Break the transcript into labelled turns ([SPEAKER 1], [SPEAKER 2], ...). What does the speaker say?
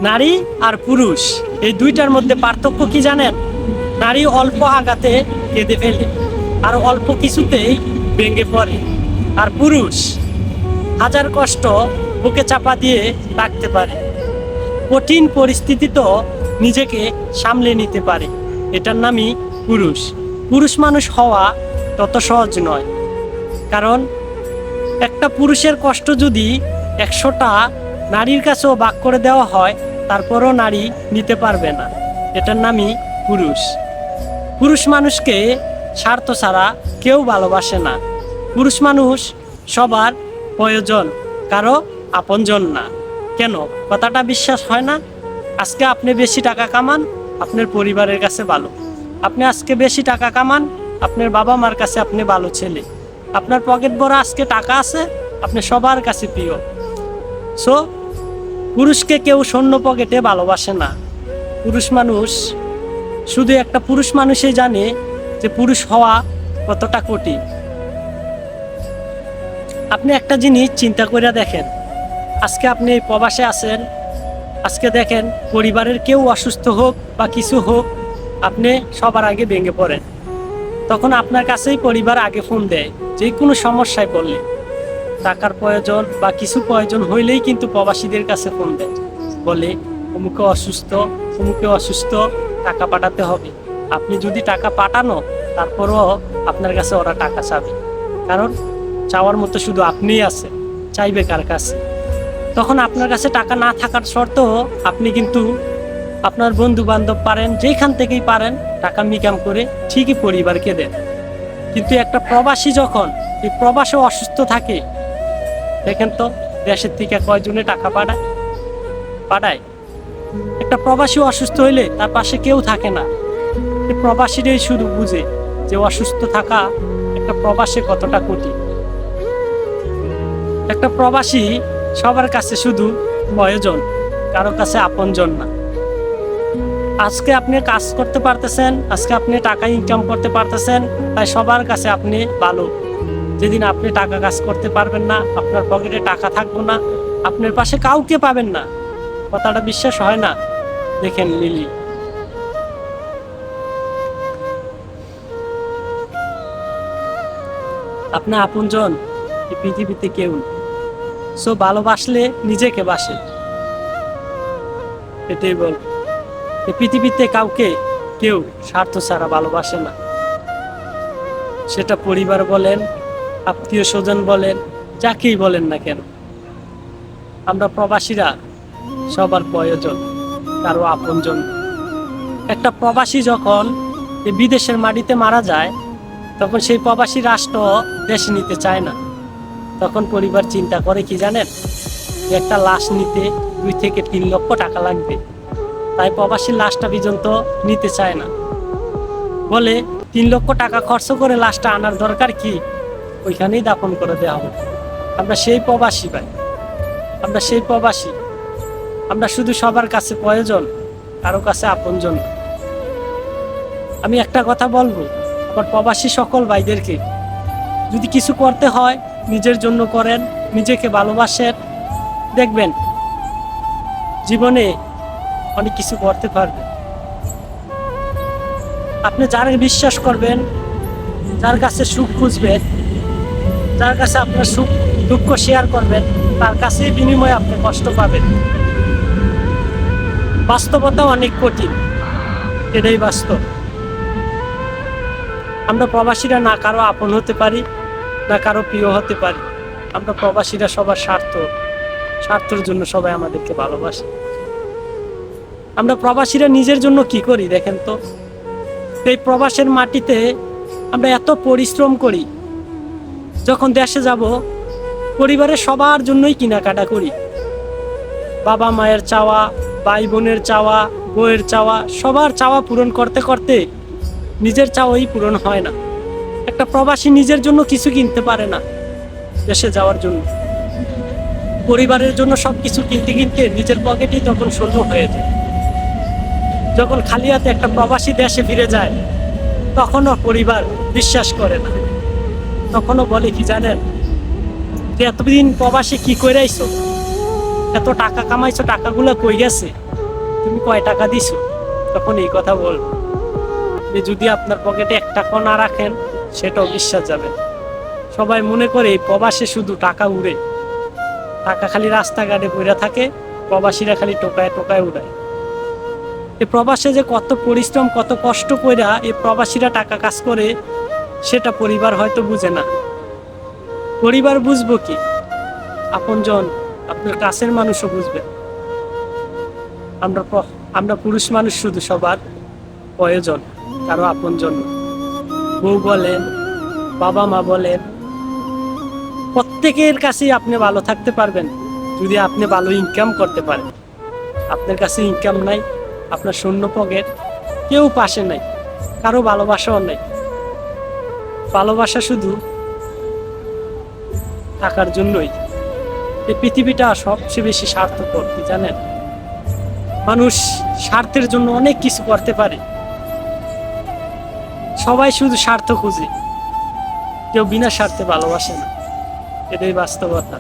[SPEAKER 1] নারী আর পুরুষ এই দুইটার মধ্যে পার্থক্য কি জানেন? নারী অল্প আঘাতে কেঁদে ফেলে আর অল্প কিছুতেই ভেঙে পড়ে, আর পুরুষ হাজার কষ্ট বুকে চাপা দিয়ে রাখতে পারে, কঠিন পরিস্থিতিতেও নিজেকে সামলে নিতে পারে। এটার নামই পুরুষ। পুরুষ মানুষ হওয়া তত সহজ নয়, কারণ একটা পুরুষের কষ্ট যদি 100টা নারীর কাছেও ভাগ করে দেওয়া হয়, তারপরও নারী নিতে পারবে না। এটার নামই পুরুষ। পুরুষ মানুষকে স্বার্থ ছাড়া কেউ ভালোবাসে না। পুরুষ মানুষ সবার প্রয়োজন, কারো আপনজন না। কেন কথাটা বিশ্বাস হয় না? আজকে আপনি বেশি টাকা কামান, আপনার পরিবারের কাছে ভালো। আপনি আজকে বেশি টাকা কামান, আপনার বাবা মার কাছে আপনি ভালো ছেলে। আপনার পকেট ভরা আজকে টাকা আছে, আপনি সবার কাছে প্রিয়। সো পুরুষকে কেউ শূন্য পকেটে ভালোবাসে না। পুরুষ মানুষ শুধু একটা পুরুষ মানুষই জানে যে পুরুষ হওয়া কতটা কঠিন। আপনি একটা জিনিস চিন্তা করে দেখেন, আজকে আপনি এই প্রবাসে আছেন, আজকে দেখেন পরিবারের কেউ অসুস্থ হোক বা কিছু হোক, আপনি সবার আগে ভেঙে পড়েন। তখন আপনার কাছেই পরিবার আগে ফোন দেয়, যে কোনো সমস্যায় পড়লে, টাকার প্রয়োজন বা কিছু প্রয়োজন হইলেই কিন্তু প্রবাসীদের কাছে ফোন দেয়, বলে অমুকে অসুস্থ, অমুকে অসুস্থ, টাকা পাঠাতে হবে। আপনি যদি টাকা পাঠানো, তারপরও আপনার কাছে ওরা টাকা চাবে, কারণ চাওয়ার মতো শুধু আপনিই আছেন, চাইবে কার কাছে? তখন আপনার কাছে টাকা না থাকার শর্তেও আপনি কিন্তু আপনার বন্ধু বান্ধব পারেন, যেখান থেকেই পারেন টাকা মিকাম করে ঠিকই পরিবারকে দেন। কিন্তু একটা প্রবাসী যখন এই প্রবাসে অসুস্থ থাকে, দেখেন তো দেশের থেকে কয়জনে টাকা পাঠায়? একটা প্রবাসী অসুস্থ হইলে তার পাশে কেউ থাকে না। এই প্রবাসীরাই শুধু বুঝে যে অসুস্থ থাকা একটা প্রবাসে কতটা কঠিন। একটা প্রবাসী সবার কাছে শুধু প্রয়োজন, কারো কাছে আপনজন না। আজকে আপনি কাজ করতে পারতেছেন, আজকে আপনি টাকা ইনকাম করতে পারতেছেন, তাই সবার কাছে আপনি ভালো। যেদিন আপনি টাকা কাজ করতে পারবেন না, আপনার পকেটে টাকা থাকবে না, আপনার পাশে কাউকে পাবেন না। কথাটা বিশ্বাস হয় না? দেখেন লিলি, আপনার আপনজন এই পৃথিবীতে কেউ নেই। সো ভালোবাসলে নিজেকে বাসে, এটাই বল। এই পৃথিবীতে কাউকে কেউ স্বার্থ ছাড়া ভালোবাসে না। সেটা পরিবার বলেন, আত্মীয় স্বজন বলেন, যাকেই বলেন না কেন। আমরা প্রবাসীরা সবার প্রয়োজন, কারো আপনজন। একটা প্রবাসী যখন এই বিদেশের মাটিতে মারা যায়, তখন সেই প্রবাসী রাষ্ট্র দেশে নিতে চায় না। তখন পরিবার চিন্তা করে কি জানেন? যে একটা লাশ নিতে 2 থেকে 3 লক্ষ টাকা লাগবে, তাই প্রবাসী লাশটা পর্যন্ত নিতে চায় না। বলে 3 লক্ষ টাকা খরচ করে লাশটা আনার দরকার কি, ওইখানেই দাফন করে দেওয়া হবে। আমরা সেই প্রবাসী ভাই, আমরা সেই প্রবাসী। আমরা শুধু সবার কাছে প্রয়োজন, কারো কাছে আপনজন। আমি একটা কথা বলবো আমার প্রবাসী সকল ভাইদেরকে, যদি কিছু করতে হয় নিজের জন্য করেন, নিজেকে ভালোবাসেন, দেখবেন জীবনে অনেক কিছু করতে পারবেন। আপনি যার বিশ্বাস করবেন, যার কাছে সুখ খুঁজবেন, যার কাছে আপনার সুখ দুঃখ শেয়ার করবেন, তার কাছে বিনিময়ে আপনি কষ্ট পাবেন। বাস্তবতা অনেক কঠিন, এটাই বাস্তব। আমরা প্রবাসীরা না কারো আপন হতে পারি, না কারো প্রিয় হতে পারি। আমরা প্রবাসীরা সবার স্বার্থের জন্য সবাই আমাদেরকে ভালোবাসে। আমরা প্রবাসীরা নিজের জন্য কি করি দেখেন তো? এই প্রবাসের মাটিতে আমরা এত পরিশ্রম করি, যখন দেশে যাব পরিবারের সবার জন্যই কেনাকাটা করি। বাবা মায়ের চাওয়া, ভাই বোনের চাওয়া, বউয়ের চাওয়া, সবার চাওয়া পূরণ করতে করতে নিজের চাওয়াই পূরণ হয় না। একটা প্রবাসী নিজের জন্য কিছু কিনতে পারে না দেশে যাওয়ার জন্য। পরিবারের জন্য সবকিছু কিনতে কিনতে নিজের পকেটই তখন শূন্য হয়ে যায়। যখন খালি হাতে একটা প্রবাসী দেশে ফিরে যায়, তখনও পরিবার বিশ্বাস করে না। তখনও বলে কি জানেন, যে এতদিন প্রবাসী কি করে আইছো, এত টাকা কামাইছো, টাকাগুলো কই গেছে, তুমি কয় টাকা দিছো, তখন এই কথা বলবো। যদি আপনার পকেটে 1 টাকাও না রাখেন, সেটাও বিশ্বাস যাবে। সবাই মনে করে এই প্রবাসে শুধু টাকা উড়ে, টাকা খালি রাস্তাঘাটে পড়ে থাকে, প্রবাসীরা খালি টোকায় টোকায় উড়ায়। এই প্রবাসে যে কত পরিশ্রম, কত কষ্ট কইরা এই প্রবাসীরা টাকা কাজ করে, সেটা পরিবার হয়তো বুঝে না। পরিবার বুঝবো কি, আপনজন, আপনার কাছের মানুষও বুঝবে। আমরা পুরুষ মানুষ শুধু সবার প্রয়োজন, কারো আপনজন। বউ বলেন, বাবা মা বলেন, প্রত্যেকের কাছেই আপনি ভালো থাকতে পারবেন যদি আপনি ভালো ইনকাম করতে পারেন। আপনার কাছে ইনকাম নাই, আপনার শূন্য পকেট, কেউ পাশে নাই, কারো ভালোবাসাও নেই। ভালোবাসা শুধু টাকার জন্যই। এই পৃথিবীটা সবচেয়ে বেশি স্বার্থপর, কি জানেন? মানুষ স্বার্থের জন্য অনেক কিছু করতে পারে, সবাই শুধু স্বার্থ খুঁজে, কেউ বিনা স্বার্থে ভালোবাসে না, এটাই বাস্তবতা।